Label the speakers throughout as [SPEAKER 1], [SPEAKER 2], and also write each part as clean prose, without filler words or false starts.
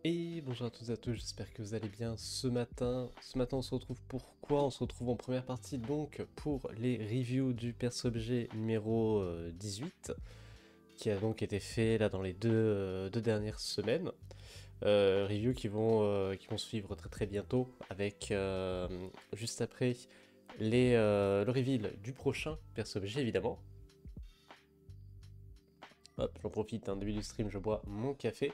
[SPEAKER 1] Et bonjour à toutes et à tous, j'espère que vous allez bien ce matin. Ce matin on se retrouve pour quoi? On se retrouve en première partie donc pour les reviews du perso-objet numéro 18 qui a donc été fait là dans les deux dernières semaines. Reviews qui vont suivre très très bientôt avec juste après le reveal du prochain perso-objet évidemment. Hop, j'en profite, début du stream, je bois mon café.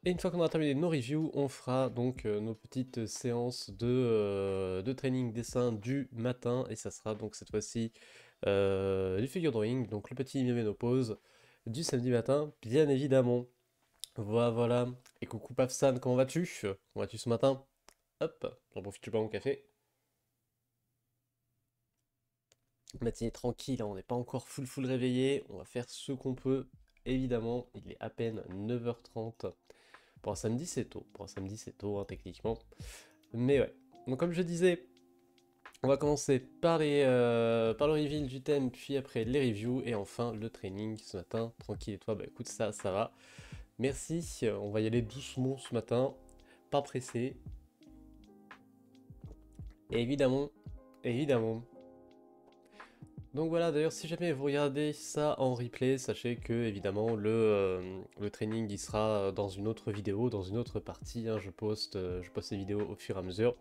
[SPEAKER 1] Et une fois qu'on aura terminé nos reviews, on fera donc nos petites séances de training dessin du matin. Et ça sera donc cette fois-ci du figure drawing, donc le petit ménopause du samedi matin, bien évidemment. Voilà. Et coucou Pafsan, comment vas-tu? Comment vas-tu ce matin? Hop, j'en profite, je bois mon café. Matinée tranquille, hein, on n'est pas encore full réveillé. On va faire ce qu'on peut, évidemment. Il est à peine 9h30. Pour un samedi, c'est tôt. Pour un samedi, c'est tôt, hein, techniquement. Mais ouais. Donc, comme je disais, on va commencer par par le reveal du thème, puis après les reviews, et enfin le training ce matin. Tranquille, et toi, bah écoute, ça va. Merci. On va y aller doucement ce matin. Pas pressé. Et évidemment. Donc voilà, d'ailleurs, si jamais vous regardez ça en replay, sachez que, évidemment, le training, il sera dans une autre vidéo, dans une autre partie, hein. Je poste les vidéos au fur et à mesure.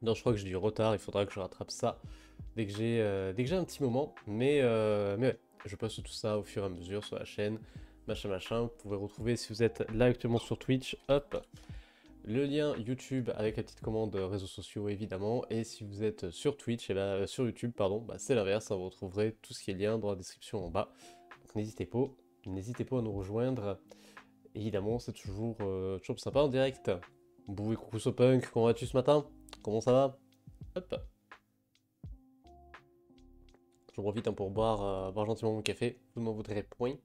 [SPEAKER 1] Non, je crois que j'ai du retard, il faudra que je rattrape ça dès que j'ai un petit moment. Mais ouais, je poste tout ça au fur et à mesure sur la chaîne, machin. Vous pouvez retrouver, si vous êtes là actuellement sur Twitch, hop, le lien YouTube avec la petite commande réseaux sociaux évidemment, et si vous êtes sur Twitch, et sur YouTube pardon, bah, c'est l'inverse, hein, vous retrouverez tout ce qui est lien dans la description en bas. Donc n'hésitez pas à nous rejoindre. Évidemment, c'est toujours sympa en direct. Bouh et coucou Sopunk, comment vas-tu ce matin? Comment ça va? Hop. J'en profite, hein, pour boire gentiment mon café, vous ne m'en voudrez point.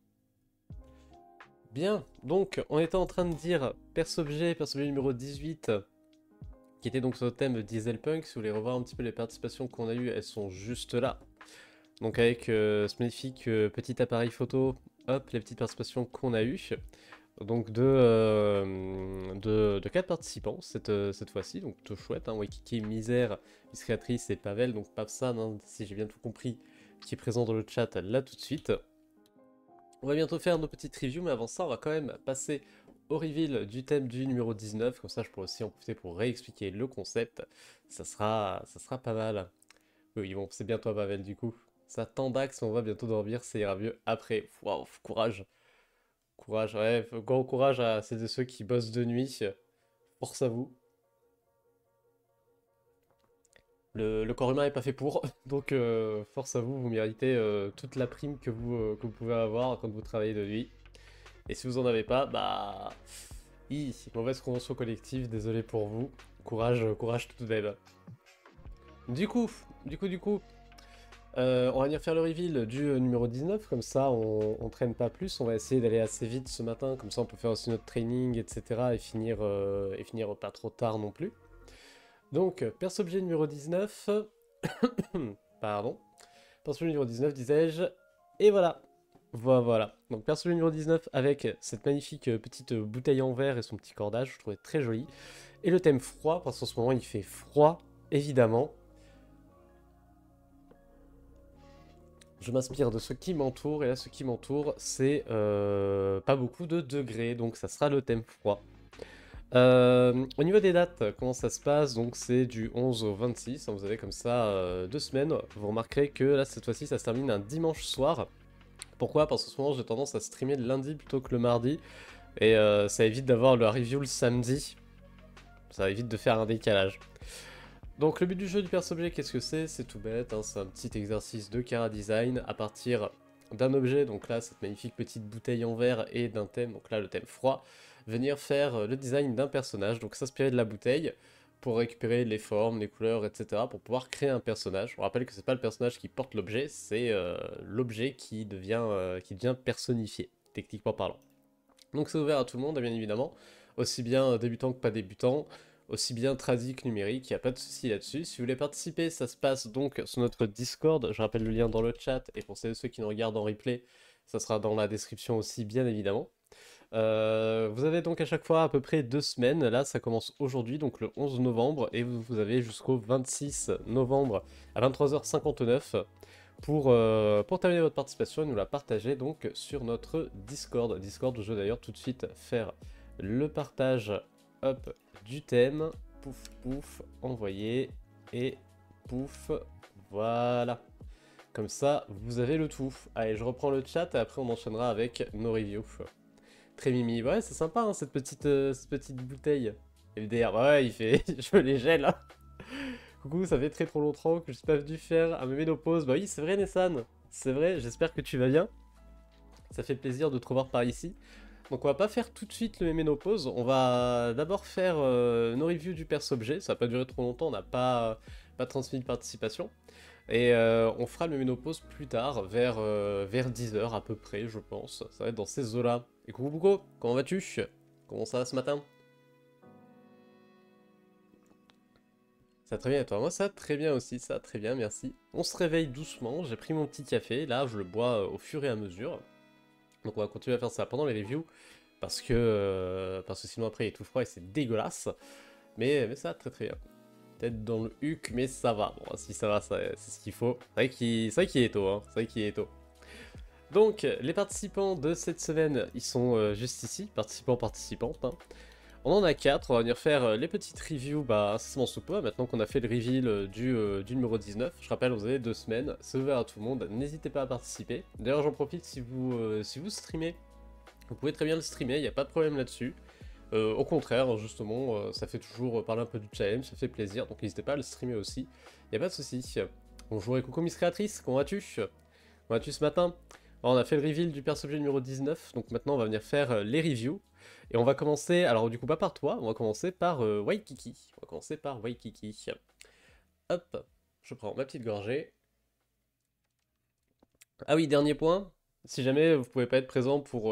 [SPEAKER 1] Bien, donc on était en train de dire perso-objet numéro 18, qui était donc sur le thème Dieselpunk. Si vous voulez revoir un petit peu les participations qu'on a eues, elles sont juste là. Donc avec ce magnifique petit appareil photo, hop, les petites participations qu'on a eues. Donc de 4 participants cette fois-ci, donc tout chouette, hein. Waikiki, Misère, Illustratrice et Pavel, donc Papsan, hein, si j'ai bien tout compris, qui est présent dans le chat là tout de suite. On va bientôt faire nos petites reviews, mais avant ça, on va quand même passer au reveal du thème du numéro 19, comme ça je pourrais aussi en profiter pour réexpliquer le concept, ça sera pas mal. Oui bon, c'est bien toi Pavel du coup. Ça tendax, on va bientôt dormir, ça ira mieux après. Waouh, courage. Courage, ouais, grand courage à celles et ceux qui bossent de nuit. Force à vous. Le corps humain n'est pas fait pour, donc force à vous, vous méritez toute la prime que vous pouvez avoir quand vous travaillez de nuit. Et si vous en avez pas, bah... mauvaise convention collective, désolé pour vous. Courage tout de même. Du coup, on va venir faire le reveal du numéro 19, comme ça on traîne pas plus, on va essayer d'aller assez vite ce matin, comme ça on peut faire aussi notre training, etc. et finir pas trop tard non plus. Donc, perso-objet numéro 19, pardon, perso-objet numéro 19 disais-je, et voilà. Donc perso-objet numéro 19 avec cette magnifique petite bouteille en verre et son petit cordage, je trouvais très joli. Et le thème froid, parce qu'en ce moment il fait froid, évidemment. Je m'inspire de ce qui m'entoure, et là ce qui m'entoure c'est pas beaucoup de degrés, donc ça sera le thème froid. Au niveau des dates, comment ça se passe? Donc c'est du 11 au 26, hein, vous avez comme ça 2 semaines. Vous remarquerez que là cette fois-ci ça se termine un dimanche soir. Pourquoi? Parce qu'en ce moment j'ai tendance à streamer le lundi plutôt que le mardi, et ça évite d'avoir le review le samedi. Ça évite de faire un décalage. Donc le but du jeu du perso-objet, qu'est-ce que c'est? C'est tout bête, hein, c'est un petit exercice de Chara Design à partir d'un objet, donc là cette magnifique petite bouteille en verre, et d'un thème, donc là le thème froid, venir faire le design d'un personnage, donc s'inspirer de la bouteille pour récupérer les formes, les couleurs, etc. pour pouvoir créer un personnage. On rappelle que c'est pas le personnage qui porte l'objet, c'est l'objet qui devient personnifié, techniquement parlant. Donc c'est ouvert à tout le monde, bien évidemment, aussi bien débutant que pas débutant, aussi bien tradi que numérique, il n'y a pas de souci là-dessus. Si vous voulez participer, ça se passe donc sur notre Discord, je rappelle le lien dans le chat, et pour ceux qui nous regardent en replay, ça sera dans la description aussi, bien évidemment. Vous avez donc à chaque fois à peu près 2 semaines. Là, ça commence aujourd'hui, donc le 11 novembre, et vous avez jusqu'au 26 novembre à 23h59 pour terminer votre participation et nous la partager donc sur notre Discord. Discord où je vais d'ailleurs tout de suite faire le partage hop, du thème. Pouf, pouf, envoyer, et pouf, voilà. Comme ça, vous avez le tout. Allez, je reprends le chat et après on enchaînera avec nos reviews. Très mimi. Ouais, c'est sympa hein, cette petite bouteille. LDR, ouais, il fait. Je les gèle. Hein. Coucou, ça fait très trop longtemps que je suis pas venu faire un ménopause. Bah oui, c'est vrai, Nessan. C'est vrai, j'espère que tu vas bien. Ça fait plaisir de te revoir par ici. Donc on va pas faire tout de suite le ménopause. On va d'abord faire nos reviews du perso-objet. Ça va pas durer trop longtemps, on n'a pas 30 000 participations. Et on fera le ménopause plus tard, vers 10h à peu près, je pense. Ça va être dans ces eaux-là. Et coucou Bouko, comment vas-tu? Comment ça va ce matin? Ça va très bien et toi? Moi ça va très bien aussi, ça va très bien, merci. On se réveille doucement, j'ai pris mon petit café, là je le bois au fur et à mesure. Donc on va continuer à faire ça pendant les reviews, parce que sinon après il est tout froid et c'est dégueulasse. Mais ça va très très bien. Peut-être dans le huc, mais ça va. Bon, si ça va, c'est ce qu'il faut. C'est vrai qu'il est tôt, hein. C'est vrai qu'il est tôt. Donc, les participants de cette semaine, ils sont juste ici, participants, participantes. Hein. On en a 4, on va venir faire les petites reviews incessamment sous peu, maintenant qu'on a fait le reveal du numéro 19. Je rappelle, vous avez 2 semaines, c'est ouvert à tout le monde, n'hésitez pas à participer. D'ailleurs, j'en profite, si vous streamez, vous pouvez très bien le streamer, il n'y a pas de problème là-dessus. Au contraire, justement, ça fait toujours parler un peu du challenge, ça fait plaisir, donc n'hésitez pas à le streamer aussi, il n'y a pas de souci. Bonjour et coucou Miss Créatrice, comment vas-tu? Comment vas-tu ce matin? Alors, on a fait le reveal du perso-objet numéro 19, donc maintenant on va venir faire les reviews. Et on va commencer, alors du coup pas par toi, on va commencer par Waikiki. On va commencer par Waikiki. Hop, je prends ma petite gorgée. Ah oui, dernier point, si jamais vous pouvez pas être présent pour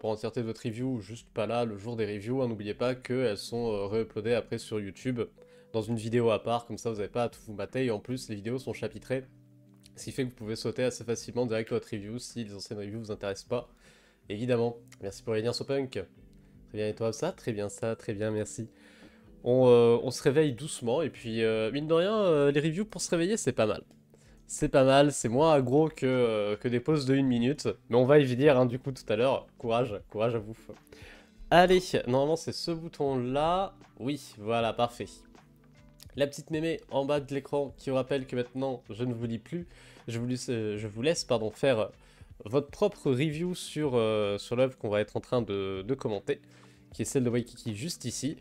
[SPEAKER 1] entièreté de votre review, ou juste pas là le jour des reviews, hein, n'oubliez pas qu'elles sont re-uploadées après sur YouTube, dans une vidéo à part, comme ça vous n'avez pas à tout vous mater, et en plus les vidéos sont chapitrées, ce qui fait que vous pouvez sauter assez facilement direct à votre review si les anciennes reviews vous intéressent pas, évidemment. Merci pour les liens Sopunk. Très bien, et toi ça, très bien, merci. On se réveille doucement, et puis mine de rien, les reviews pour se réveiller c'est pas mal. C'est pas mal, c'est moins aggro que des pauses de 1 minute. Mais on va y venir hein, du coup tout à l'heure. Courage, courage à vous. Allez, normalement c'est ce bouton-là. Oui, voilà, parfait. La petite mémé en bas de l'écran qui vous rappelle que maintenant je ne vous lis plus. Je vous laisse pardon, faire votre propre review sur l'œuvre qu'on va être en train de commenter, qui est celle de Waikiki juste ici.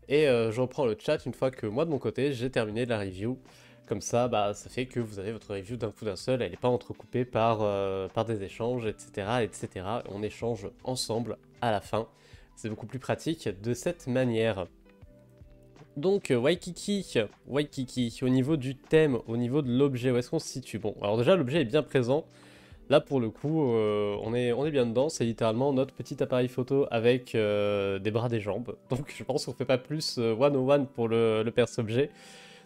[SPEAKER 1] Et je reprends le chat une fois que moi de mon côté j'ai terminé la review. Comme ça, ça fait que vous avez votre review d'un coup d'un seul, elle n'est pas entrecoupée par des échanges, etc., etc. On échange ensemble à la fin. C'est beaucoup plus pratique de cette manière. Donc, Waikiki, au niveau du thème, au niveau de l'objet, où est-ce qu'on se situe? Bon, alors déjà, l'objet est bien présent. Là, pour le coup, on est bien dedans. C'est littéralement notre petit appareil photo avec des bras, des jambes. Donc, je pense qu'on fait pas plus 101 pour le perso-objet.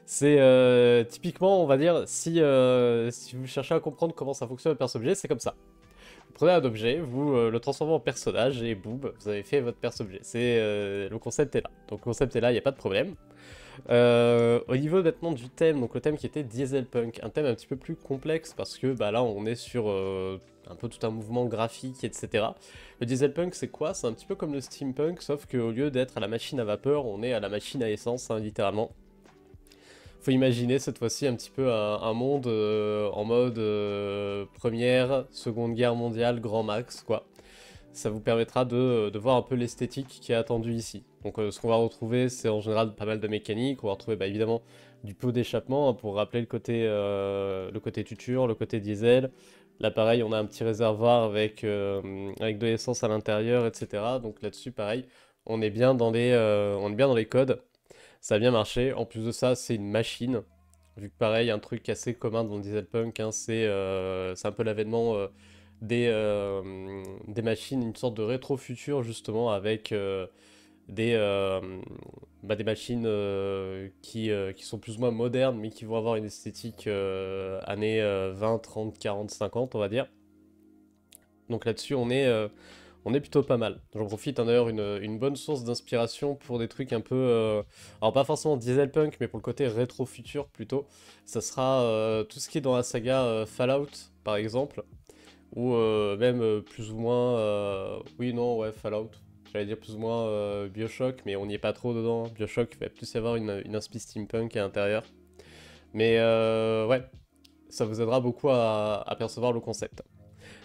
[SPEAKER 1] C'est typiquement, on va dire, si vous cherchez à comprendre comment ça fonctionne le perso-objet, c'est comme ça. Vous prenez un objet, vous le transformez en personnage et boum, vous avez fait votre perso-objet. Le concept est là. Donc le concept est là, il n'y a pas de problème. Au niveau maintenant du thème, donc le thème qui était Dieselpunk, un thème un petit peu plus complexe parce que là on est sur un peu tout un mouvement graphique, etc. Le Dieselpunk c'est quoi? C'est un petit peu comme le Steampunk, sauf qu'au lieu d'être à la machine à vapeur, on est à la machine à essence, hein, littéralement. Faut imaginer cette fois-ci un petit peu un monde en mode première, seconde guerre mondiale, grand max, quoi. Ça vous permettra de voir un peu l'esthétique qui est attendue ici. Donc ce qu'on va retrouver, c'est en général pas mal de mécanique. On va retrouver évidemment du pot d'échappement hein, pour rappeler le côté tuture, le côté diesel. Là pareil, on a un petit réservoir avec de l'essence à l'intérieur, etc. Donc là-dessus, pareil, on est bien on est bien dans les codes. Ça a bien marché. En plus de ça, c'est une machine. Vu que pareil, un truc assez commun dans Dieselpunk, hein, c'est un peu l'avènement des machines, une sorte de rétro-futur justement avec des, euh, des machines qui sont plus ou moins modernes mais qui vont avoir une esthétique années 20, 30, 40, 50 on va dire. Donc là-dessus on est plutôt pas mal. J'en profite hein, d'ailleurs une bonne source d'inspiration pour des trucs un peu... alors pas forcément dieselpunk, mais pour le côté rétro-futur plutôt. Ça sera tout ce qui est dans la saga Fallout, par exemple. Ou même plus ou moins... oui, non, ouais, Fallout. J'allais dire plus ou moins BioShock, mais on n'y est pas trop dedans. BioShock, il va plus y avoir une inspi steampunk à l'intérieur. Mais ouais, ça vous aidera beaucoup à percevoir le concept.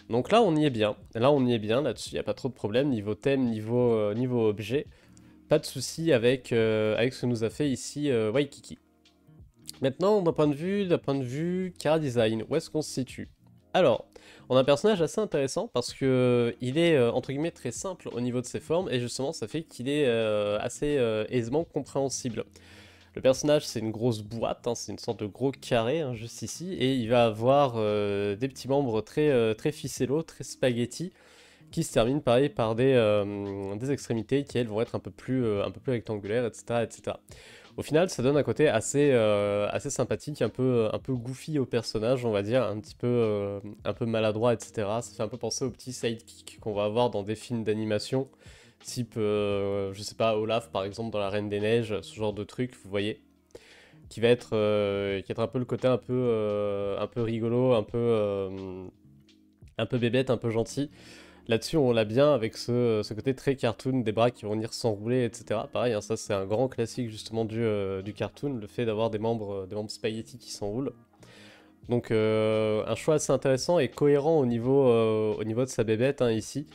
[SPEAKER 1] Donc là, on y est bien. Là, on y est bien là-dessus. Il n'y a pas trop de problème. Niveau thème, niveau objet, pas de souci avec ce que nous a fait ici Waikiki. Maintenant, d'un point de vue chara design, où est-ce qu'on se situe? Alors, on a un personnage assez intéressant parce que il est entre guillemets très simple au niveau de ses formes et justement ça fait qu'il est assez aisément compréhensible. Le personnage, c'est une grosse boîte, hein, c'est une sorte de gros carré, hein, juste ici, et il va avoir des petits membres très ficellos, très spaghetti, qui se terminent pareil par des extrémités qui, elles, vont être un peu plus rectangulaires, etc., etc. Au final, ça donne un côté assez sympathique, un peu goofy au personnage, on va dire, un peu maladroit, etc. Ça fait un peu penser aux petits sidekicks qu'on va avoir dans des films d'animation, type, je sais pas, Olaf par exemple dans La Reine des Neiges, ce genre de truc, vous voyez, qui va être un peu le côté un peu rigolo, un peu bébête, un peu gentil. Là-dessus, on l'a bien avec ce côté très cartoon, des bras qui vont venir s'enrouler, etc. Pareil, hein, ça c'est un grand classique justement du cartoon, le fait d'avoir des membres spaghetti qui s'enroulent. Donc un choix assez intéressant et cohérent au niveau de sa bébête hein, ici.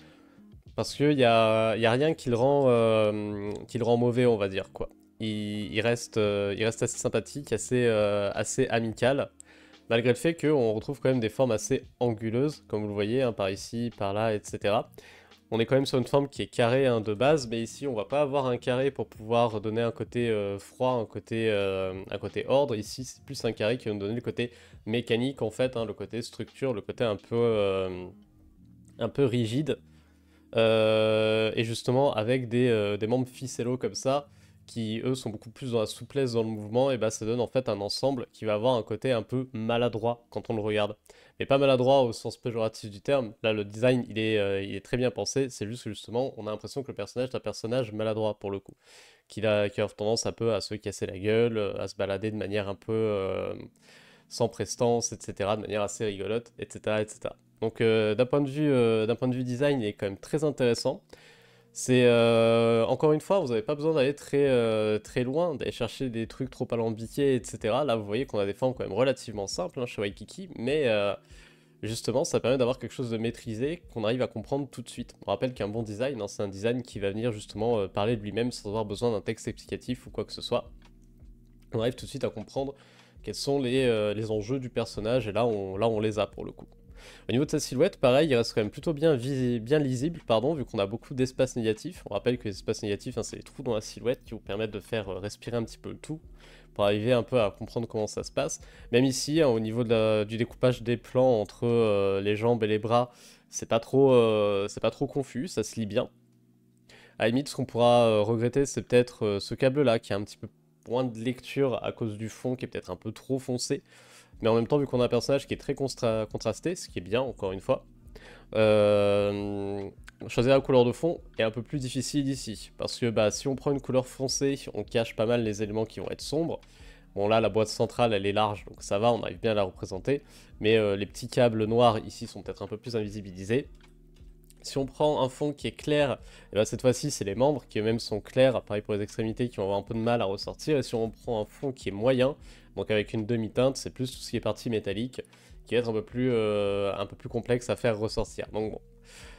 [SPEAKER 1] Parce qu'il y a rien qui le rend mauvais, on va dire, quoi. Il reste assez sympathique, assez amical, malgré le fait qu'on retrouve quand même des formes assez anguleuses, comme vous le voyez, hein, par ici, par là, etc. On est quand même sur une forme qui est carrée hein, de base, mais ici on va pas avoir un carré pour pouvoir donner un côté froid, un côté ordre. Ici c'est plus un carré qui va nous donner le côté mécanique en fait, hein, le côté structure, le côté un peu rigide. Et justement, avec des membres ficellos comme ça, qui eux sont beaucoup plus dans la souplesse dans le mouvement, et bah ça donne en fait un ensemble qui va avoir un côté un peu maladroit quand on le regarde. Mais pas maladroit au sens péjoratif du terme, là le design il est très bien pensé, c'est juste que justement on a l'impression que le personnage est un personnage maladroit pour le coup. Qui a tendance un peu à se casser la gueule, à se balader de manière un peu sans prestance, etc., de manière assez rigolote, etc., etc. Donc d'un point de vue design, il est quand même très intéressant. C'est encore une fois, vous n'avez pas besoin d'aller très loin, d'aller chercher des trucs trop alambiqués, etc. Là, vous voyez qu'on a des formes quand même relativement simples hein, chez Waikiki, mais justement, ça permet d'avoir quelque chose de maîtrisé qu'on arrive à comprendre tout de suite. On rappelle qu'un bon design, hein, c'est un design qui va venir justement parler de lui-même sans avoir besoin d'un texte explicatif ou quoi que ce soit. On arrive tout de suite à comprendre quels sont les enjeux du personnage, et là on les a pour le coup. Au niveau de sa silhouette, pareil, il reste quand même plutôt bien lisible, pardon, vu qu'on a beaucoup d'espace négatif. On rappelle que les espaces négatifs, hein, c'est les trous dans la silhouette qui vous permettent de faire respirer un petit peu le tout, pour arriver un peu à comprendre comment ça se passe. Même ici, hein, au niveau du découpage des plans entre les jambes et les bras, c'est pas trop confus, ça se lit bien. À la limite, ce qu'on pourra regretter, c'est peut-être ce câble-là, qui a un petit peu moins de lecture à cause du fond, qui est peut-être un peu trop foncé. Mais en même temps, vu qu'on a un personnage qui est très contrasté, ce qui est bien, encore une fois, choisir la couleur de fond est un peu plus difficile ici. Parce que bah, si on prend une couleur foncée, on cache pas mal les éléments qui vont être sombres. Bon là, la boîte centrale, elle est large, donc ça va, on arrive bien à la représenter. Mais les petits câbles noirs ici sont peut-être un peu plus invisibilisés. Si on prend un fond qui est clair, et ben cette fois-ci c'est les membres qui eux-mêmes sont clairs, pareil pour les extrémités qui vont avoir un peu de mal à ressortir. Et si on prend un fond qui est moyen, donc avec une demi-teinte, c'est plus tout ce qui est partie métallique, qui va être un peu plus complexe à faire ressortir. Donc bon,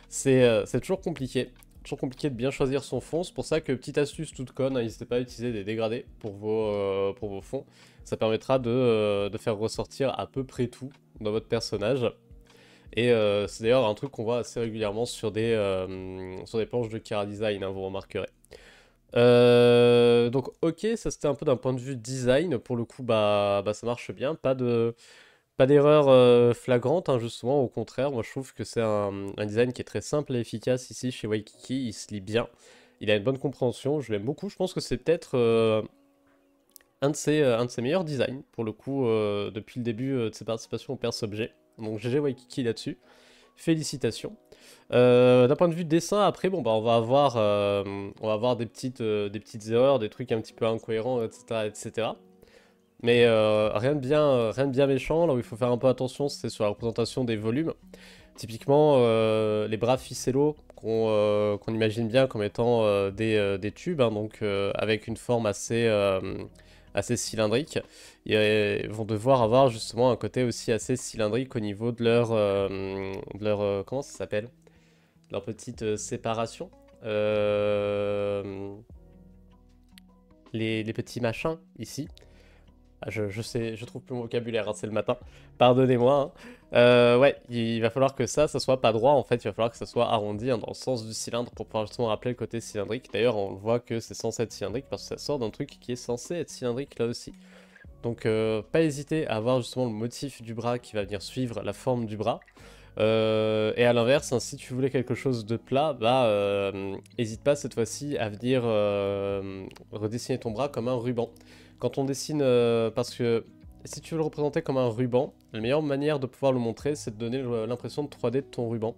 [SPEAKER 1] c'est toujours compliqué de bien choisir son fond. C'est pour ça que petite astuce toute conne, hein, n'hésitez pas à utiliser des dégradés pour vos fonds. Ça permettra de faire ressortir à peu près tout dans votre personnage. Et c'est d'ailleurs un truc qu'on voit assez régulièrement sur des planches de Chara Design, hein, vous remarquerez. Donc ok, ça c'était un peu d'un point de vue design, pour le coup bah ça marche bien, pas d'erreur flagrante, hein, justement, au contraire, moi je trouve que c'est un design qui est très simple et efficace ici chez Waikiki, il se lit bien, il a une bonne compréhension, je l'aime beaucoup, je pense que c'est peut-être un de ses meilleurs designs, pour le coup, depuis le début de ses participations au Perse Objet. Donc GG Waikiki là-dessus, félicitations. D'un point de vue dessin, après, bon, bah, on va avoir des petites erreurs, des trucs un petit peu incohérents, etc., etc. Mais rien de bien méchant. Là où il faut faire un peu attention, c'est sur la représentation des volumes. Typiquement, les bras ficello qu'on imagine bien comme étant des tubes, hein, donc avec une forme assez cylindrique, ils vont devoir avoir justement un côté aussi assez cylindrique au niveau comment ça s'appelle? Leur petite séparation. Euh, les petits machins ici. Ah, je sais, je trouve plus mon vocabulaire, hein, c'est le matin. Pardonnez-moi, hein. Ouais, il va falloir que ça soit pas droit en fait, il va falloir que ça soit arrondi, hein, dans le sens du cylindre pour pouvoir justement rappeler le côté cylindrique. D'ailleurs, on voit que c'est censé être cylindrique parce que ça sort d'un truc qui est censé être cylindrique là aussi. Donc, pas hésiter à avoir justement le motif du bras qui va venir suivre la forme du bras. Et à l'inverse, hein, si tu voulais quelque chose de plat, bah, hésite pas cette fois-ci à venir redessiner ton bras comme un ruban. Quand on dessine, parce que si tu veux le représenter comme un ruban, la meilleure manière de pouvoir le montrer, c'est de donner l'impression de 3D de ton ruban.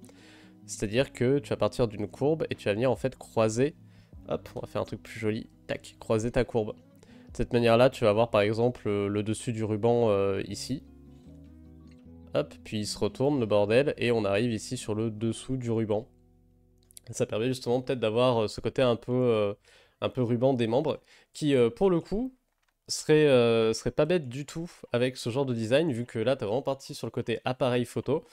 [SPEAKER 1] C'est-à-dire que tu vas partir d'une courbe et tu vas venir en fait croiser, hop, on va faire un truc plus joli, tac, croiser ta courbe. De cette manière-là, tu vas avoir par exemple le dessus du ruban ici, hop, puis il se retourne le bordel et on arrive ici sur le dessous du ruban. Ça permet justement peut-être d'avoir ce côté un peu ruban des membres qui, pour le coup, serait pas bête du tout avec ce genre de design, vu que là, t'es vraiment parti sur le côté appareil photo,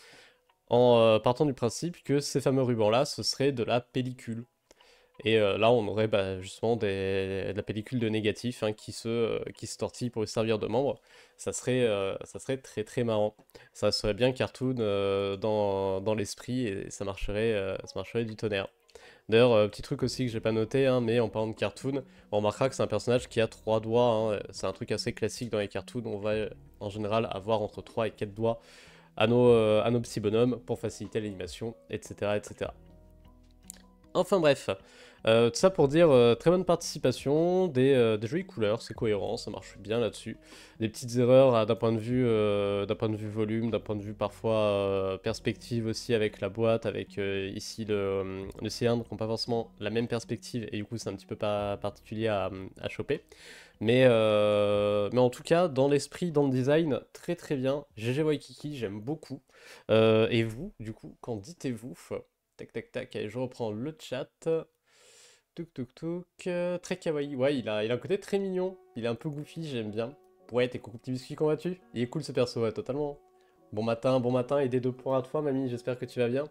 [SPEAKER 1] en partant du principe que ces fameux rubans-là, ce serait de la pellicule. Et là, on aurait bah, justement de la pellicule de négatif, hein, qui se tortille pour lui servir de membre. Ça serait très très marrant. Ça serait bien cartoon dans l'esprit et ça marcherait du tonnerre. D'ailleurs, petit truc aussi que j'ai pas noté, hein, mais en parlant de cartoon, on remarquera que c'est un personnage qui a 3 doigts, hein. C'est un truc assez classique dans les cartoons. On va en général avoir entre 3 et 4 doigts à nos petits bonhommes pour faciliter l'animation, etc., etc. Enfin bref, tout ça pour dire très bonne participation, des jolies couleurs, c'est cohérent, ça marche bien là-dessus. Des petites erreurs d'un point de vue volume, d'un point de vue parfois perspective aussi avec la boîte, avec ici le cylindre qui n'ont pas forcément la même perspective et du coup c'est un petit peu pas particulier à choper. Mais en tout cas, dans l'esprit, dans le design, très très bien. GG Waikiki, j'aime beaucoup. Et vous, du coup, qu'en dites-vous? Tac tac tac, allez, je reprends le chat. Touk touk touk. Très kawaii. Ouais, il a un côté très mignon. Il est un peu goofy, j'aime bien. Ouais, t'es coucou petit biscuit, comment vas-tu? Il est cool ce perso, ouais, totalement. Bon matin et des 2 points à toi, mamie, j'espère que tu vas bien.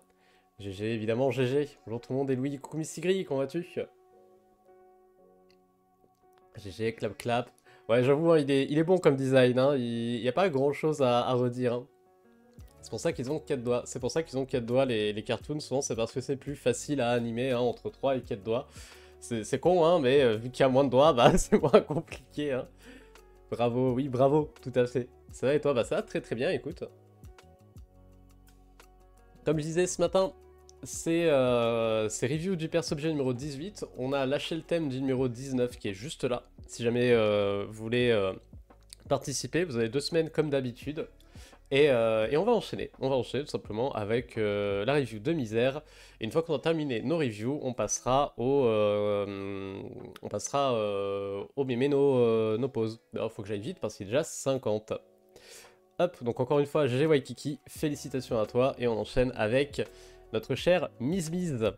[SPEAKER 1] GG, évidemment, GG. Bonjour tout le monde, et Louis, coucou Mistigri, comment vas-tu? GG, clap clap. Ouais, j'avoue, hein, il est bon comme design, hein. Il n'y a pas grand-chose à redire, hein. C'est pour ça qu'ils ont 4 doigts. C'est pour ça qu'ils ont 4 doigts, les cartoons. Souvent, c'est parce que c'est plus facile à animer, hein, entre 3 et 4 doigts. C'est con, hein, mais vu qu'il y a moins de doigts, bah, c'est moins compliqué, hein. Bravo, oui, bravo, tout à fait. Ça va et toi? Bah, ça va très très bien, écoute. Comme je disais ce matin, c'est review du perso objet numéro 18. On a lâché le thème du numéro 19 qui est juste là. Si jamais vous voulez participer, vous avez 2 semaines comme d'habitude. Et on va enchaîner tout simplement avec la review de Misère. Et une fois qu'on a terminé nos reviews, on passera au mémé nos pauses. D'ailleurs, il faut que j'aille vite parce qu'il est déjà 50. Hop, donc encore une fois, GG Waikiki, félicitations à toi. Et on enchaîne avec notre chère Miss Miz.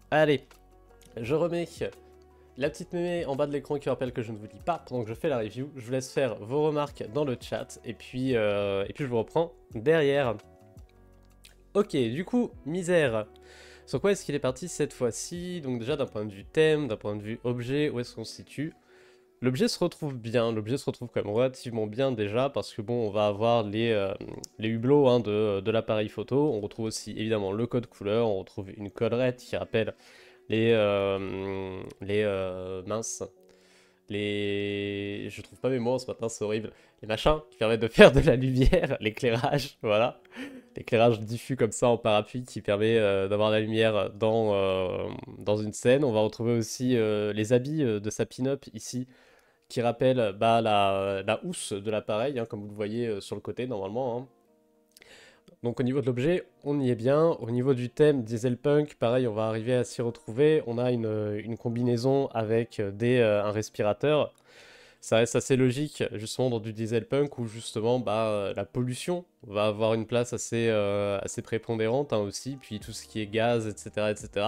[SPEAKER 1] Allez, je remets la petite mémé en bas de l'écran qui rappelle que je ne vous dis pas pendant que je fais la review. Je vous laisse faire vos remarques dans le chat et puis je vous reprends derrière. Ok, du coup, Misère. Sur quoi est-ce qu'il est parti cette fois-ci? Donc déjà d'un point de vue thème, d'un point de vue objet, où est-ce qu'on se situe? L'objet se retrouve bien, l'objet se retrouve quand même relativement bien déjà parce que bon, on va avoir les hublots, hein, de l'appareil photo. On retrouve aussi évidemment le code couleur, on retrouve une collerette qui rappelle minces, je trouve pas mes mots ce matin, c'est horrible. Les machins qui permettent de faire de la lumière, l'éclairage, voilà. L'éclairage diffus comme ça en parapluie qui permet d'avoir la lumière dans une scène. On va retrouver aussi les habits de sa pin-up ici qui rappellent bah, la housse de l'appareil, hein, comme vous le voyez sur le côté normalement, hein. Donc au niveau de l'objet, on y est bien. Au niveau du thème Dieselpunk, pareil, on va arriver à s'y retrouver. On a une combinaison avec un respirateur. Ça reste assez logique, justement, dans du Dieselpunk, où justement, la pollution va avoir une place assez prépondérante hein, aussi, puis tout ce qui est gaz, etc., etc.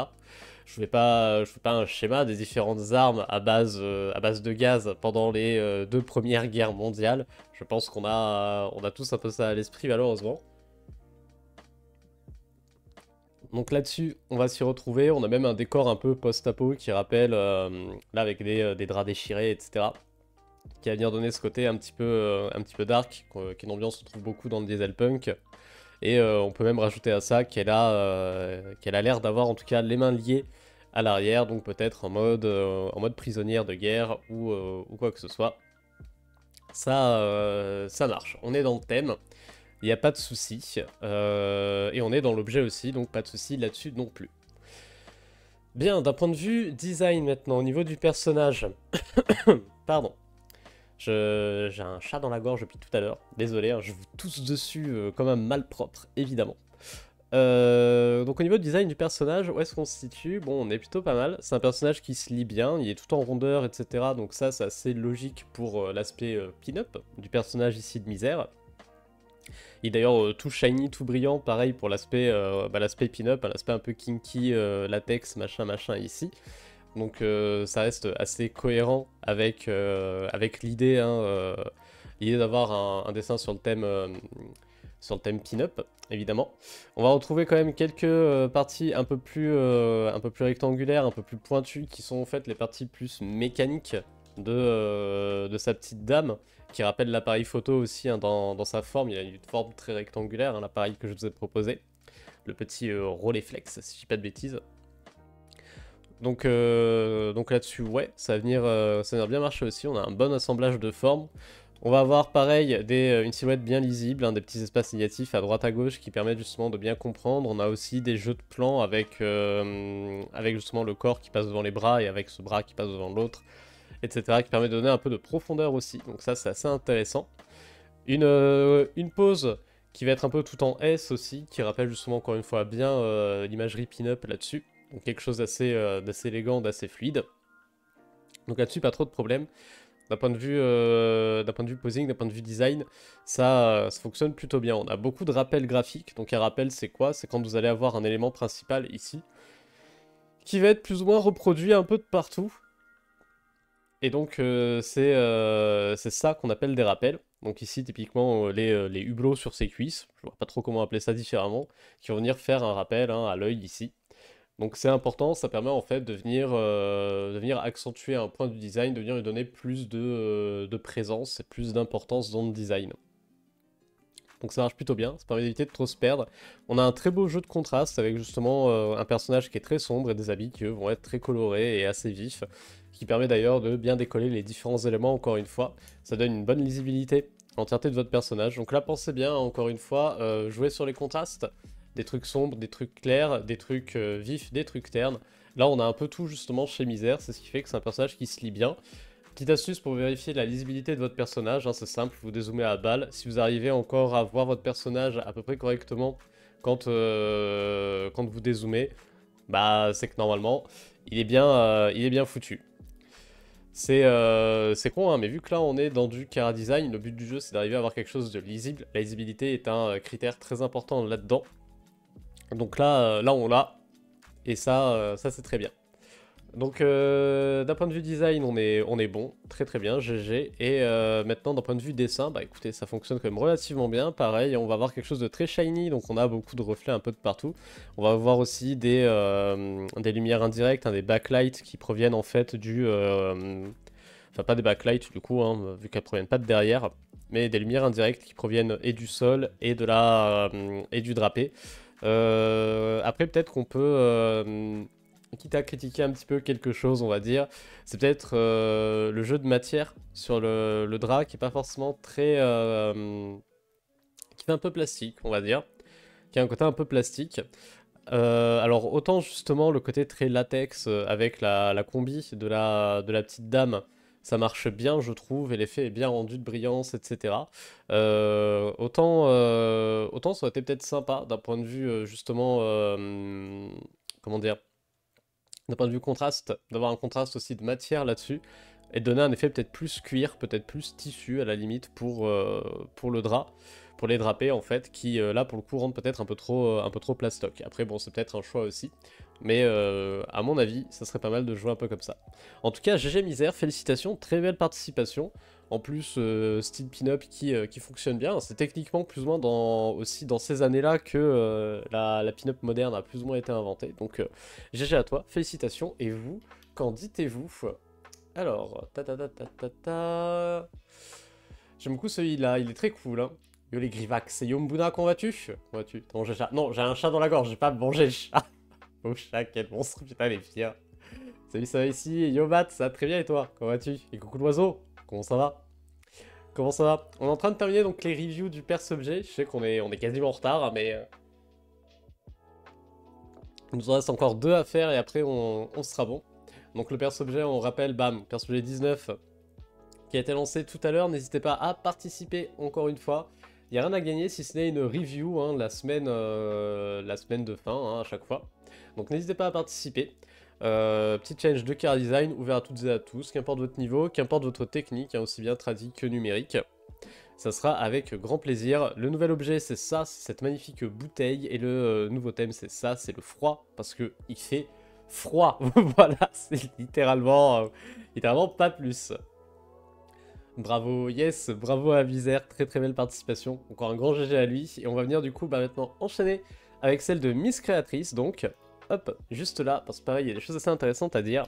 [SPEAKER 1] Je fais pas un schéma des différentes armes à base de gaz pendant les deux premières guerres mondiales. Je pense qu'on a tous un peu ça à l'esprit, malheureusement. Donc là-dessus, on va s'y retrouver. On a même un décor un peu post-apo qui rappelle, là avec des draps déchirés, etc. Qui va venir donner ce côté un petit peu dark, qui est une ambiance qu'on trouve beaucoup dans le Dieselpunk. Et on peut même rajouter à ça qu'elle a l'air d'avoir en tout cas les mains liées à l'arrière, donc peut-être en mode prisonnière de guerre ou quoi que ce soit. Ça marche. On est dans le thème. Il n'y a pas de souci. Et on est dans l'objet aussi, donc pas de souci là-dessus non plus. Bien, d'un point de vue design maintenant, au niveau du personnage. Pardon. J'ai un chat dans la gorge depuis tout à l'heure. Désolé, hein, je vous tousse dessus comme un malpropre, évidemment. Donc au niveau du design du personnage, où est-ce qu'on se situe? Bon, on est plutôt pas mal. C'est un personnage qui se lit bien, il est tout en rondeur, etc. Donc ça, c'est assez logique pour l'aspect pin-up du personnage ici de Misère. Il est d'ailleurs tout shiny, tout brillant, pareil pour l'aspect pin-up, hein, l'aspect un peu kinky, latex, machin, machin ici. Donc ça reste assez cohérent avec l'idée l'idée d'avoir un dessin sur le thème pin-up, évidemment. On va retrouver quand même quelques parties un peu plus rectangulaires, un peu plus pointues, qui sont en fait les parties plus mécaniques de sa petite dame, qui rappelle l'appareil photo aussi hein, dans sa forme. Il a une forme très rectangulaire, hein, l'appareil que je vous ai proposé. Le petit Rolleiflex, si je dis pas de bêtises. Donc là-dessus, ouais, ça va venir bien marcher aussi. On a un bon assemblage de formes. On va avoir pareil une silhouette bien lisible, hein, des petits espaces négatifs à droite à gauche qui permettent justement de bien comprendre. On a aussi des jeux de plans avec justement le corps qui passe devant les bras et avec ce bras qui passe devant l'autre, etc. qui permet de donner un peu de profondeur aussi. Donc ça, c'est assez intéressant. Une pose qui va être un peu tout en S aussi, qui rappelle justement encore une fois bien l'imagerie pin-up là-dessus. Donc quelque chose d'assez élégant, d'assez fluide. Donc là-dessus, pas trop de problème. D'un point de vue posing, d'un point de vue design, ça fonctionne plutôt bien. On a beaucoup de rappels graphiques. Donc un rappel, c'est quoi? C'est quand vous allez avoir un élément principal ici, qui va être plus ou moins reproduit un peu de partout. Et donc c'est ça qu'on appelle des rappels. Donc ici, typiquement, les hublots sur ses cuisses, je vois pas trop comment appeler ça différemment, qui vont venir faire un rappel hein, à l'œil ici. Donc c'est important, ça permet en fait de venir accentuer un point du design, de venir lui donner plus de présence et plus d'importance dans le design. Donc ça marche plutôt bien, ça permet d'éviter de trop se perdre. On a un très beau jeu de contraste avec justement un personnage qui est très sombre et des habits qui eux vont être très colorés et assez vifs, qui permet d'ailleurs de bien décoller les différents éléments encore une fois. Ça donne une bonne lisibilité à l'entièreté de votre personnage. Donc là pensez bien encore une fois, jouer sur les contrastes. Des trucs sombres, des trucs clairs, des trucs vifs, des trucs ternes. Là, on a un peu tout justement chez Misère, c'est ce qui fait que c'est un personnage qui se lit bien. Petite astuce pour vérifier la lisibilité de votre personnage, hein, c'est simple, vous dézoomez à balle. Si vous arrivez encore à voir votre personnage à peu près correctement quand vous dézoomez, bah c'est que normalement, il est bien foutu. C'est con, hein, mais vu que là on est dans du Chara Design, le but du jeu c'est d'arriver à avoir quelque chose de lisible. La lisibilité est un critère très important là-dedans. Donc là on l'a, et ça c'est très bien. Donc d'un point de vue design, on est bon, très très bien, GG. Et maintenant d'un point de vue dessin, bah écoutez, ça fonctionne quand même relativement bien. Pareil, on va avoir quelque chose de très shiny, donc on a beaucoup de reflets un peu de partout. On va avoir aussi des lumières indirectes, hein, des backlights qui proviennent en fait enfin pas des backlights du coup, hein, vu qu'elles proviennent pas de derrière, mais des lumières indirectes qui proviennent et du sol et et du drapé. Après, peut-être qu'on peut, quitte à critiquer un petit peu quelque chose, on va dire, c'est peut-être le jeu de matière sur le drap qui est pas forcément très, qui fait un peu plastique, on va dire, qui a un côté un peu plastique. Alors autant justement le côté très latex avec la combi de la petite dame, ça marche bien, je trouve, et l'effet est bien rendu de brillance, etc. Autant ça aurait été peut-être sympa d'un point de vue, justement, comment dire, d'un point de vue contraste, d'avoir un contraste aussi de matière là-dessus, et de donner un effet peut-être plus cuir, peut-être plus tissu à la limite pour le drap, pour les drapés en fait, qui là pour le coup rendent peut-être un peu trop plastoc. Après bon c'est peut-être un choix aussi, mais à mon avis ça serait pas mal de jouer un peu comme ça. En tout cas GG Misère, félicitations, très belle participation. En plus, style pin-up qui fonctionne bien. C'est techniquement plus ou moins aussi dans ces années-là que la pin-up moderne a plus ou moins été inventée. Donc, GG à toi, félicitations. Et vous, qu'en dites-vous? Alors, ta ta ta ta ta ta. J'aime beaucoup celui-là, il est très cool. Hein. Yo les Grivax, et Yombuna, comment vas-tu? Comment vas-tu? T'as mangé le chat? Non, j'ai un chat dans la gorge, j'ai pas mangé le chat. Oh chat, quel monstre, putain, les fiers. Salut, ça va ici? Yo Matt, ça va très bien et toi? Comment vas-tu? Et coucou l'oiseau, comment ça va? Comment ça va? On est en train de terminer donc les reviews du perce-objet. Je sais qu'on est quasiment en retard, hein, mais il nous en reste encore 2 à faire et après on sera bon. Donc le perce-objet, on rappelle, bam, perce-objet 19 qui a été lancé tout à l'heure. N'hésitez pas à participer encore une fois. Il n'y a rien à gagner si ce n'est une review hein, la semaine de fin hein, à chaque fois. Donc n'hésitez pas à participer. Petit challenge de car design ouvert à toutes et à tous, qu'importe votre niveau, qu'importe votre technique, hein, aussi bien tradit que numérique. Ça sera avec grand plaisir. Le nouvel objet c'est ça, c'est cette magnifique bouteille. Et le nouveau thème c'est ça, c'est le froid. Parce que il fait froid. Voilà, c'est littéralement pas plus. Bravo, yes, bravo à Visère, très très belle participation. Encore un grand GG à lui. Et on va venir du coup maintenant enchaîner avec celle de Miss Créatrice. Donc, hop, juste là, parce que pareil, il y a des choses assez intéressantes à dire.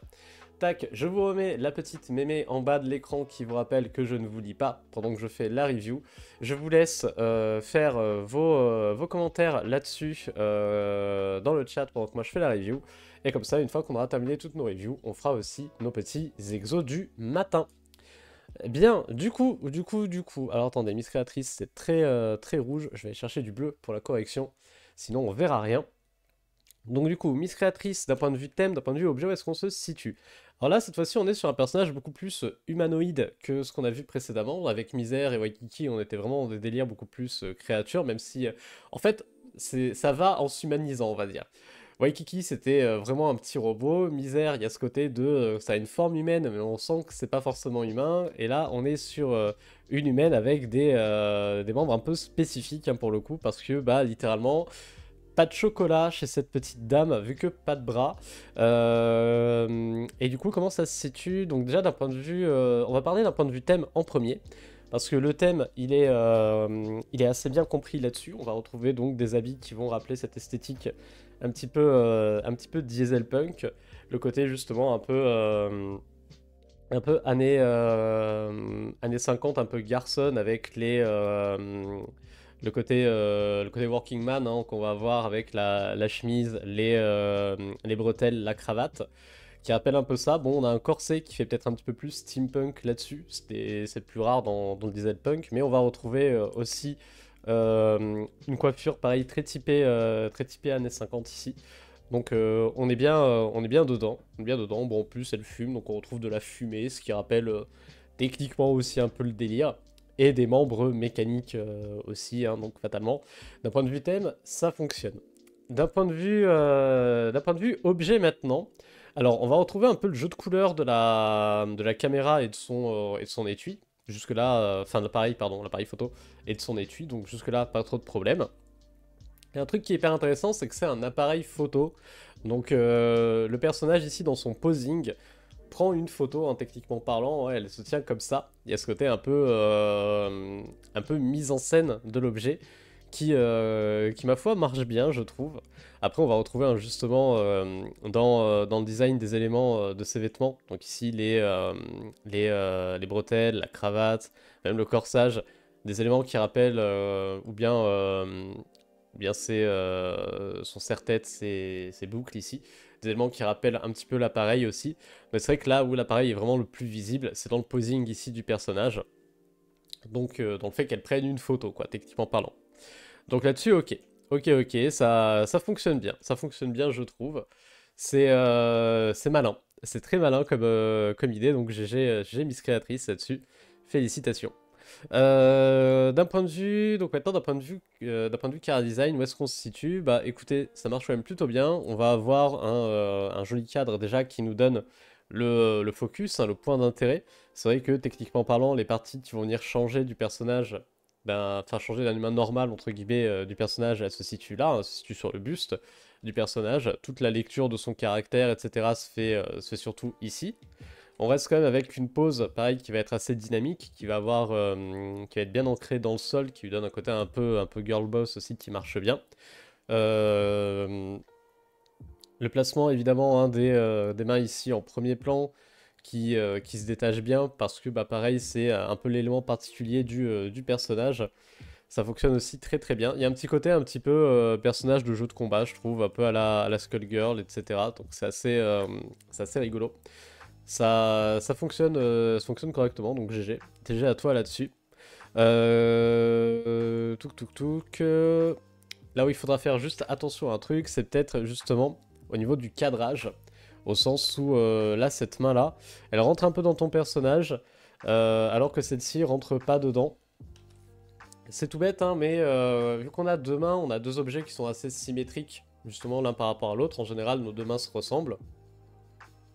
[SPEAKER 1] Tac, je vous remets la petite mémé en bas de l'écran qui vous rappelle que je ne vous lis pas pendant que je fais la review. Je vous laisse faire vos commentaires là-dessus dans le chat pendant que moi je fais la review. Et comme ça, une fois qu'on aura terminé toutes nos reviews, on fera aussi nos petits exos du matin. Bien, du coup, alors attendez, Miss Créatrice, c'est très rouge, je vais aller chercher du bleu pour la correction, sinon on verra rien. Donc du coup, Miss Créatrice, d'un point de vue thème, d'un point de vue objet, où est-ce qu'on se situe? Alors là, cette fois-ci, on est sur un personnage beaucoup plus humanoïde que ce qu'on a vu précédemment. Avec Misère et Waikiki, on était vraiment dans des délires beaucoup plus créatures, même si, en fait, ça va en s'humanisant, on va dire. Waikiki, c'était vraiment un petit robot. Misère, il y a ce côté de... ça a une forme humaine, mais on sent que c'est pas forcément humain. Et là, on est sur une humaine avec des membres un peu spécifiques, hein, pour le coup, parce que, bah, littéralement... Pas de chocolat chez cette petite dame, vu que pas de bras. Et du coup, comment ça se situe? Donc déjà, d'un point de vue... on va parler d'un point de vue thème en premier. Parce que le thème, il est assez bien compris là-dessus. On va retrouver donc des habits qui vont rappeler cette esthétique un petit peu diesel punk. Le côté justement un peu années 50, un peu garçon avec le côté working man hein, qu'on va avoir avec la chemise, les bretelles, la cravate, qui rappelle un peu ça. Bon, on a un corset qui fait peut-être un petit peu plus steampunk là-dessus, c'est plus rare dans le diesel punk, mais on va retrouver aussi une coiffure pareil très typée années 50 ici. Donc on est bien dedans, Bon en plus elle fume, donc on retrouve de la fumée, ce qui rappelle techniquement aussi un peu le délire et des membres mécaniques aussi, hein, donc fatalement. D'un point de vue thème, ça fonctionne. D'un point de vue objet maintenant, alors on va retrouver un peu le jeu de couleurs de la caméra et de son étui. Jusque-là, enfin l'appareil, pardon, l'appareil photo et de son étui, donc jusque-là, pas trop de problème. Et un truc qui est hyper intéressant, c'est que c'est un appareil photo. Donc le personnage ici, dans son posing, prend une photo, hein, techniquement parlant, ouais, elle se tient comme ça. Il y a ce côté un peu mise en scène de l'objet qui, ma foi, marche bien, je trouve. Après, on va retrouver justement dans le design des éléments de ses vêtements. Donc ici, les bretelles, la cravate, même le corsage, des éléments qui rappellent ou bien son serre-tête, ses boucles ici. Des éléments qui rappellent un petit peu l'appareil aussi. Mais c'est vrai que là où l'appareil est vraiment le plus visible, c'est dans le posing ici du personnage. Donc dans le fait qu'elle prenne une photo, quoi, techniquement parlant. Donc là-dessus, ok. Ok, ça fonctionne bien. Ça fonctionne bien, je trouve. C'est malin. C'est très malin comme idée, donc GG Miss Créatrice là-dessus. Félicitations. D'un point de vue, donc maintenant d'un point de vue chara design, où est-ce qu'on se situe? Bah écoutez, ça marche quand même plutôt bien. On va avoir un joli cadre déjà qui nous donne le focus, hein, le point d'intérêt. C'est vrai que techniquement parlant, les parties qui vont venir changer du personnage, ben, enfin changer d'un humain normal entre guillemets du personnage, elle se situe là, hein, elle se situe sur le buste du personnage. Toute la lecture de son caractère, etc. se fait surtout ici. On reste quand même avec une pose, pareil, qui va être assez dynamique, qui va être bien ancrée dans le sol, qui lui donne un côté un peu girl boss aussi qui marche bien. Euh, le placement, évidemment, hein, des mains ici en premier plan, qui se détache bien, parce que, bah, pareil, c'est un peu l'élément particulier du personnage. Ça fonctionne aussi très très bien. Il y a un petit côté un petit peu personnage de jeu de combat, je trouve, un peu à la Skullgirl, etc. Donc c'est assez rigolo. Ça fonctionne correctement, donc GG. GG à toi là-dessus. Là où il faudra faire juste attention à un truc, c'est peut-être justement au niveau du cadrage. Au sens où là, cette main-là, elle rentre un peu dans ton personnage, alors que celle-ci rentre pas dedans. C'est tout bête, hein, mais vu qu'on a deux mains, on a deux objets qui sont assez symétriques, justement l'un par rapport à l'autre. En général, nos deux mains se ressemblent.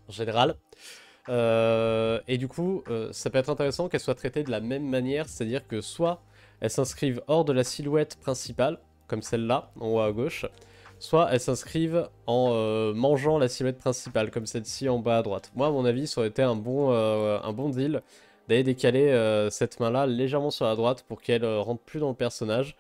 [SPEAKER 1] En général. Et du coup, ça peut être intéressant qu'elles soient traitées de la même manière, c'est-à-dire que soit elles s'inscrivent hors de la silhouette principale, comme celle-là, en haut à gauche, soit elles s'inscrivent en mangeant la silhouette principale, comme celle-ci en bas à droite. Moi, à mon avis, ça aurait été un bon deal d'aller décaler cette main-là légèrement sur la droite pour qu'elle rentre plus dans le personnage,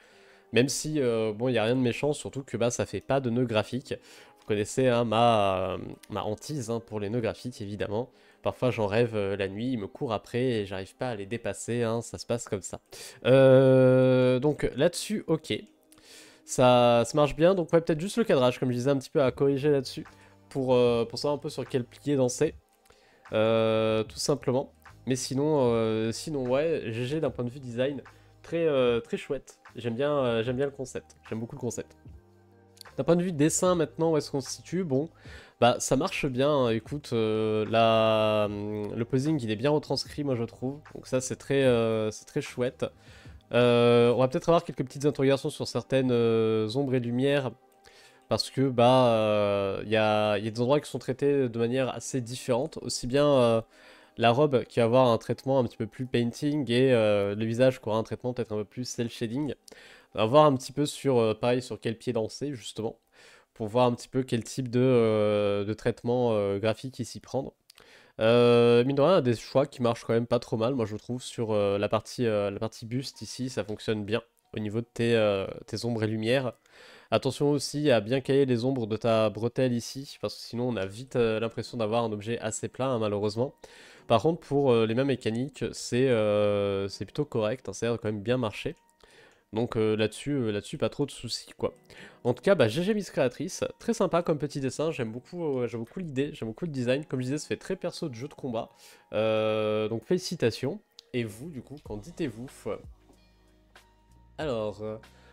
[SPEAKER 1] même si, bon, il n'y a rien de méchant, surtout que bah, ça fait pas de nœud graphique. Vous connaissez hein, ma hantise hein, pour les nœuds graphiques, évidemment. Parfois, j'en rêve la nuit, ils me courent après et j'arrive pas à les dépasser, hein, ça se passe comme ça. Donc là-dessus, ok. Ça marche bien, donc ouais, peut-être juste le cadrage, comme je disais, un petit peu à corriger là-dessus, pour savoir un peu sur quel plié danser, tout simplement. Mais sinon ouais, GG d'un point de vue design, très chouette. J'aime bien le concept, j'aime beaucoup le concept. D'un point de vue dessin maintenant, où est-ce qu'on se situe? Bon, bah ça marche bien, hein. Écoute, le posing il est bien retranscrit moi je trouve, donc ça c'est très chouette. On va peut-être avoir quelques petites interrogations sur certaines ombres et lumières, parce que bah il y a des endroits qui sont traités de manière assez différente, aussi bien la robe qui va avoir un traitement un petit peu plus painting et le visage qui aura un traitement peut-être un peu plus cel shading. On va voir un petit peu pareil, sur quel pied danser, justement, pour voir un petit peu quel type de traitement graphique ici prendre. Mine de rien, il y a des choix qui marchent quand même pas trop mal, moi je trouve, sur la partie buste ici, ça fonctionne bien au niveau de tes ombres et lumières. Attention aussi à bien caler les ombres de ta bretelle ici, parce que sinon on a vite l'impression d'avoir un objet assez plat, hein, malheureusement. Par contre, pour les mêmes mécaniques, c'est plutôt correct, hein, ça a l'air de quand même bien marcher. Donc là-dessus, pas trop de soucis, quoi. En tout cas, bah, GG Miss Créatrice, très sympa comme petit dessin, j'aime beaucoup l'idée, j'aime beaucoup le design. Comme je disais, ça fait très perso de jeu de combat. Donc félicitations. Et vous, du coup, qu'en dites-vous? Alors,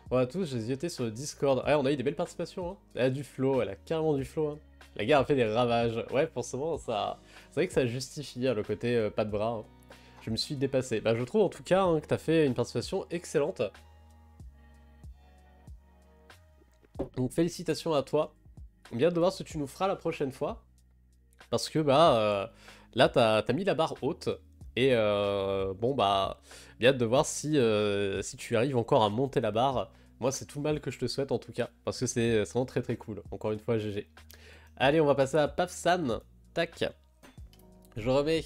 [SPEAKER 1] voilà tous, j'ai zioté sur le Discord. Ouais, on a eu des belles participations, hein. Elle a du flow, elle a carrément du flow, hein. La gare a fait des ravages. Ouais, forcément, c'est vrai que ça justifie hein, le côté pas de bras, hein. Je me suis dépassé. Bah, je trouve en tout cas hein, que t'as fait une participation excellente. Donc félicitations à toi. Bien de voir ce que tu nous feras la prochaine fois. Parce que bah là t'as mis la barre haute. Et bon bah bien de voir si tu arrives encore à monter la barre. Moi c'est tout le mal que je te souhaite en tout cas. Parce que c'est vraiment très très cool. Encore une fois GG. Allez on va passer à Pafsan. Tac. Je remets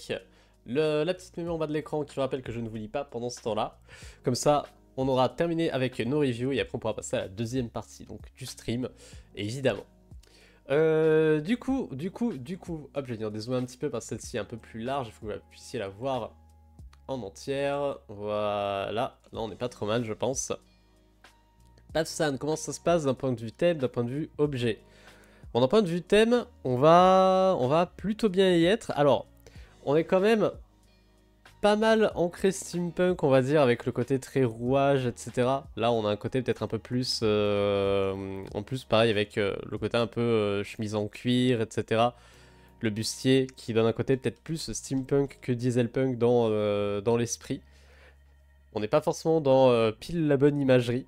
[SPEAKER 1] la petite mémoire en bas de l'écran qui me rappelle que je ne vous lis pas pendant ce temps-là. Comme ça, on aura terminé avec nos reviews et après on pourra passer à la deuxième partie donc du stream, évidemment. Hop, je vais venir dézoomer un petit peu parce que celle-ci est un peu plus large, il faut que vous puissiez la voir en entière. Voilà, là on n'est pas trop mal, je pense. Pafsan, comment ça se passe d'un point de vue thème, d'un point de vue objet? Bon, d'un point de vue thème, on va plutôt bien y être. Alors, on est quand même pas mal ancré steampunk, on va dire, avec le côté très rouage, etc. Là, on a un côté peut-être un peu plus... en plus, pareil, avec le côté un peu chemise en cuir, etc. le bustier qui donne un côté peut-être plus steampunk que dieselpunk dans l'esprit. On n'est pas forcément dans pile la bonne imagerie,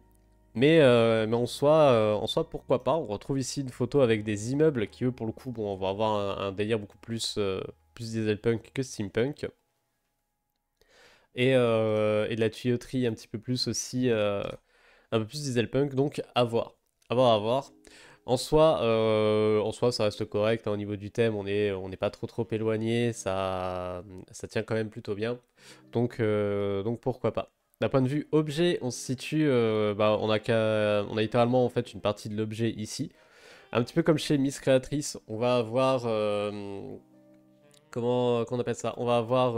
[SPEAKER 1] mais en soi, pourquoi pas. On retrouve ici une photo avec des immeubles qui, eux, pour le coup, bon, on va avoir un délire beaucoup plus dieselpunk que steampunk. Et de la tuyauterie un petit peu plus aussi, un peu plus dieselpunk, donc à voir. À voir, à voir. En soi, ça reste correct, hein, au niveau du thème, on n'est pas trop éloigné, ça tient quand même plutôt bien. Donc pourquoi pas. D'un point de vue objet, on se situe, bah, on a littéralement en fait une partie de l'objet ici. Un petit peu comme chez Miss Créatrice, on va avoir, comment on appelle ça? On va avoir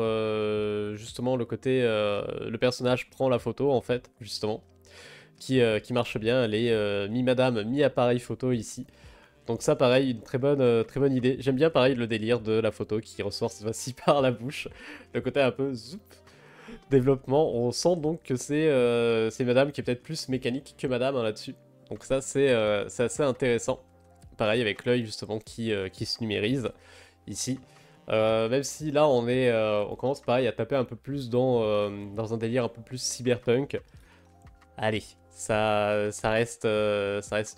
[SPEAKER 1] justement le côté, le personnage prend la photo en fait, justement, qui marche bien. Elle est mi-madame, mi-appareil photo ici. Donc ça pareil, une très bonne idée. J'aime bien pareil le délire de la photo qui ressort cette fois-ci par la bouche. Le côté un peu zoup, développement. On sent donc que c'est madame qui est peut-être plus mécanique que madame hein, là-dessus. Donc ça c'est assez intéressant. Pareil avec l'œil justement qui se numérise ici. Même si là on commence pareil à taper un peu plus dans un délire un peu plus cyberpunk. Allez, ça reste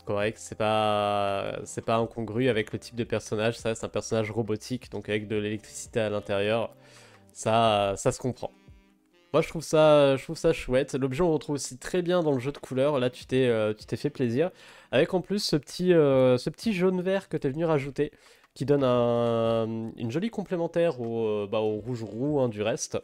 [SPEAKER 1] correct. C'est pas incongru avec le type de personnage. Ça reste un personnage robotique, donc avec de l'électricité à l'intérieur. Ça se comprend. Moi, je trouve ça chouette. L'objet, on le retrouve aussi très bien dans le jeu de couleurs. Là, tu t'es fait plaisir. Avec en plus ce petit jaune-vert que tu es venu rajouter, qui donne une jolie complémentaire au rouge roux hein, du reste,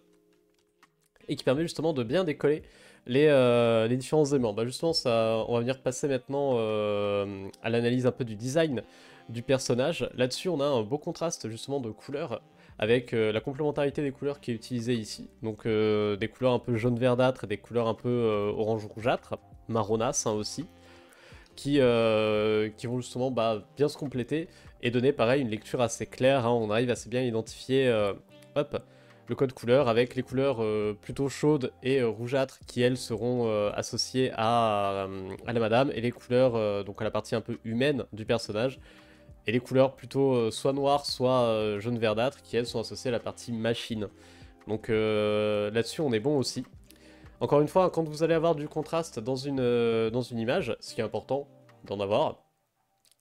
[SPEAKER 1] et qui permet justement de bien décoller les différents éléments. Bah justement, on va venir passer maintenant à l'analyse un peu du design du personnage. Là-dessus, on a un beau contraste justement de couleurs avec la complémentarité des couleurs qui est utilisée ici. Donc des couleurs un peu jaune verdâtre et des couleurs un peu orange rougeâtre, marronasse hein, aussi, qui vont justement bah, bien se compléter et donner pareil une lecture assez claire. Hein. On arrive assez bien à identifier hop, le code couleur avec les couleurs plutôt chaudes et rougeâtres qui elles seront associées à la madame et les couleurs donc à la partie un peu humaine du personnage et les couleurs plutôt soit noires soit jaune verdâtre qui elles sont associées à la partie machine. Donc là-dessus on est bon aussi. Encore une fois, quand vous allez avoir du contraste dans une image, ce qui est important d'en avoir,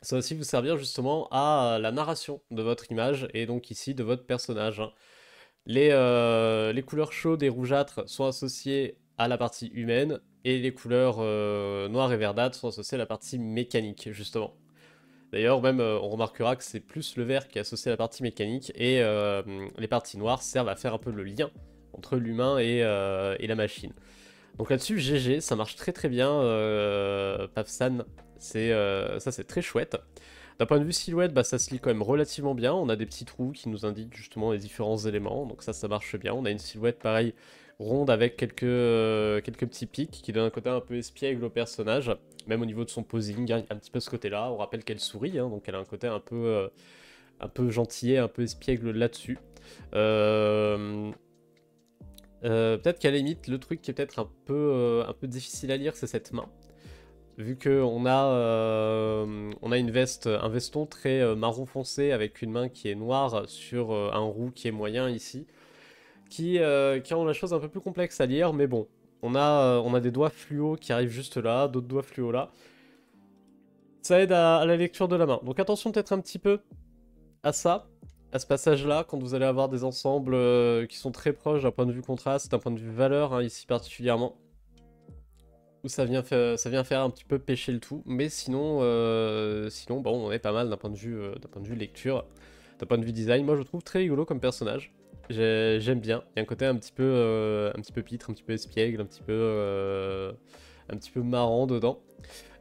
[SPEAKER 1] ça va aussi vous servir justement à la narration de votre image et donc ici de votre personnage. Hein. Les couleurs chaudes et rougeâtres sont associées à la partie humaine et les couleurs noires et verdâtres sont associées à la partie mécanique justement. D'ailleurs, même on remarquera que c'est plus le vert qui est associé à la partie mécanique et les parties noires servent à faire un peu le lien entre l'humain et la machine. Donc là-dessus, GG, ça marche très bien, Pafsan, ça c'est très chouette. D'un point de vue silhouette, bah, ça se lit quand même relativement bien, on a des petits trous qui nous indiquent justement les différents éléments, donc ça marche bien. On a une silhouette pareil, ronde avec quelques petits pics qui donnent un côté un peu espiègle au personnage, même au niveau de son posing, hein, un petit peu ce côté-là, on rappelle qu'elle sourit, hein, donc elle a un côté un peu gentillet, un peu espiègle là-dessus. Peut-être qu'à la limite, le truc qui est peut-être un peu difficile à lire, c'est cette main. Vu qu'on on a une veste, un veston très marron foncé avec une main qui est noire sur un roux qui est moyen ici, qui rend la chose un peu plus complexe à lire, mais bon, on a des doigts fluo qui arrivent juste là, d'autres doigts fluo là. Ça aide à la lecture de la main. Donc attention peut-être un petit peu à ça, à ce passage-là, quand vous allez avoir des ensembles qui sont très proches d'un point de vue contraste, d'un point de vue valeur, hein, ici particulièrement, où ça vient faire un petit peu pêcher le tout, mais sinon bon, on est pas mal d'un point de vue lecture, d'un point de vue design. Moi, je le trouve très rigolo comme personnage. J'aime bien. Il y a un côté un petit peu pitre, un petit peu espiègle, un petit peu marrant dedans.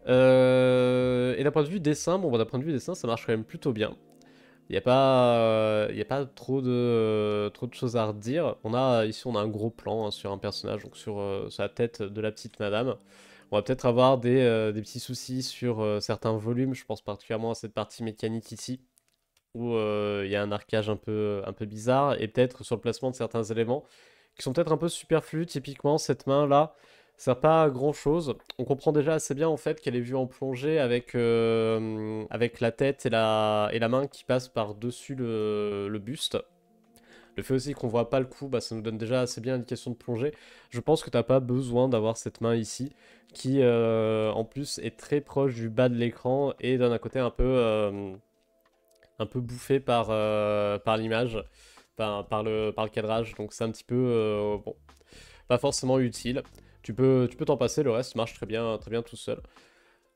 [SPEAKER 1] Et d'un point de vue dessin, bon, bah, d'un point de vue dessin, ça marche quand même plutôt bien. Il y a pas trop de choses à redire. Ici, on a un gros plan hein, sur un personnage, donc sur la tête de la petite madame. On va peut-être avoir des petits soucis sur certains volumes, je pense particulièrement à cette partie mécanique ici, où il y a un arcage un peu bizarre, et peut-être sur le placement de certains éléments qui sont peut-être un peu superflus. Typiquement, cette main-là, sert pas à grand chose. On comprend déjà assez bien en fait qu'elle est vue en plongée avec la tête et la main qui passent par-dessus le buste. Le fait aussi qu'on voit pas le coup, bah, ça nous donne déjà assez bien l'indication de plongée. Je pense que t'as pas besoin d'avoir cette main ici, qui en plus est très proche du bas de l'écran et donne un côté un peu bouffé par l'image, par le cadrage. Donc c'est un petit peu, bon, pas forcément utile. Tu peux t'en passer, le reste marche très bien tout seul.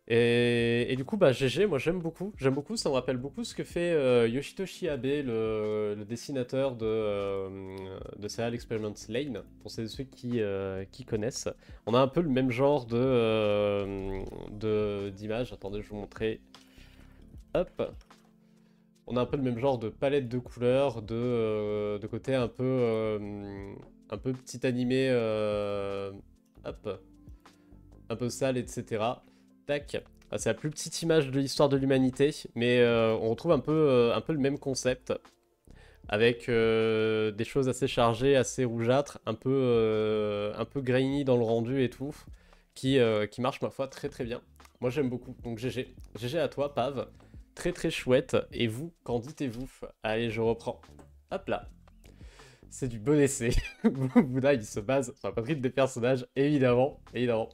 [SPEAKER 1] Et du coup, bah GG, moi j'aime beaucoup, ça me rappelle beaucoup ce que fait Yoshitoshi Abe, le dessinateur de Serial Experiments Lane, pour ceux qui connaissent. On a un peu le même genre d'image, attendez, je vais vous montrer. Hop, on a un peu le même genre de palette de couleurs, de côté un peu petit animé, hop, un peu sale, etc. Tac. Ah, c'est la plus petite image de l'histoire de l'humanité, mais on retrouve un peu le même concept, avec des choses assez chargées, assez rougeâtres, un peu grainy dans le rendu et tout, qui marche ma foi très très bien. Moi j'aime beaucoup, donc GG. GG à toi, Pav. Très très chouette. Et vous, qu'en dites-vous? Allez, je reprends. Hop là. C'est du bon essai. Bouddha, il se base sur la poitrine des personnages, évidemment, évidemment.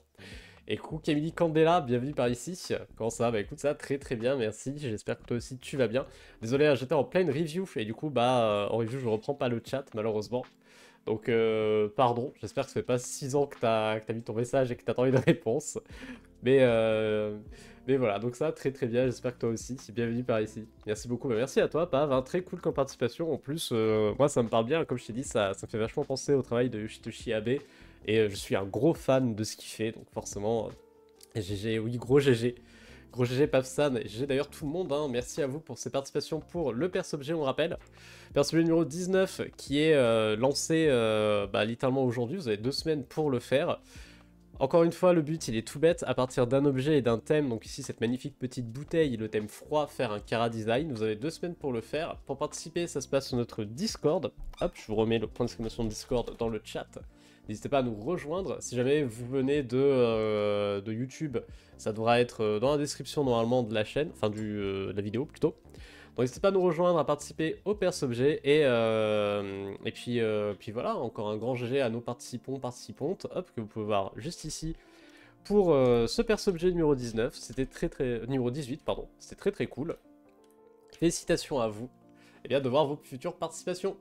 [SPEAKER 1] Et coucou Camille Candela, bienvenue par ici. Comment ça va? Bah écoute, ça va très très bien, merci. J'espère que toi aussi tu vas bien. Désolé, hein, j'étais en pleine review et du coup, bah en review, je reprends pas le chat malheureusement. Donc, pardon, j'espère que ça fait pas 6 ans que t'as mis ton message et que t'attends une réponse. Mais, euh, mais voilà, donc ça, très très bien, j'espère que toi aussi, bienvenue par ici. Merci beaucoup, bah, merci à toi, Pav, hein, très cool comme participation. En plus, moi ça me parle bien, comme je t'ai dit, ça me fait vachement penser au travail de Yoshitoshi Abe. Et je suis un gros fan de ce qu'il fait, donc forcément, GG, oui, gros GG. Gros GG Pavsan, et GG d'ailleurs tout le monde, hein. Merci à vous pour ces participations pour le perso-objet, on rappelle. Perso-objet numéro 19 qui est lancé bah, littéralement aujourd'hui, vous avez 2 semaines pour le faire. Encore une fois, le but il est tout bête, à partir d'un objet et d'un thème, donc ici cette magnifique petite bouteille, le thème froid, faire un Kara Design, vous avez 2 semaines pour le faire. Pour participer, ça se passe sur notre Discord. Hop, je vous remets le point d'exclamation Discord dans le chat. N'hésitez pas à nous rejoindre. Si jamais vous venez de YouTube, ça devra être dans la description normalement de la chaîne, enfin de la vidéo plutôt. Donc n'hésitez pas à nous rejoindre, à participer au perso-objet. Et puis voilà, encore un grand GG à nos participants, participantes, hop, que vous pouvez voir juste ici pour ce perso-objet numéro 19. C'était numéro 18, pardon. C'était très très cool. Félicitations à vous et bien de voir vos futures participations.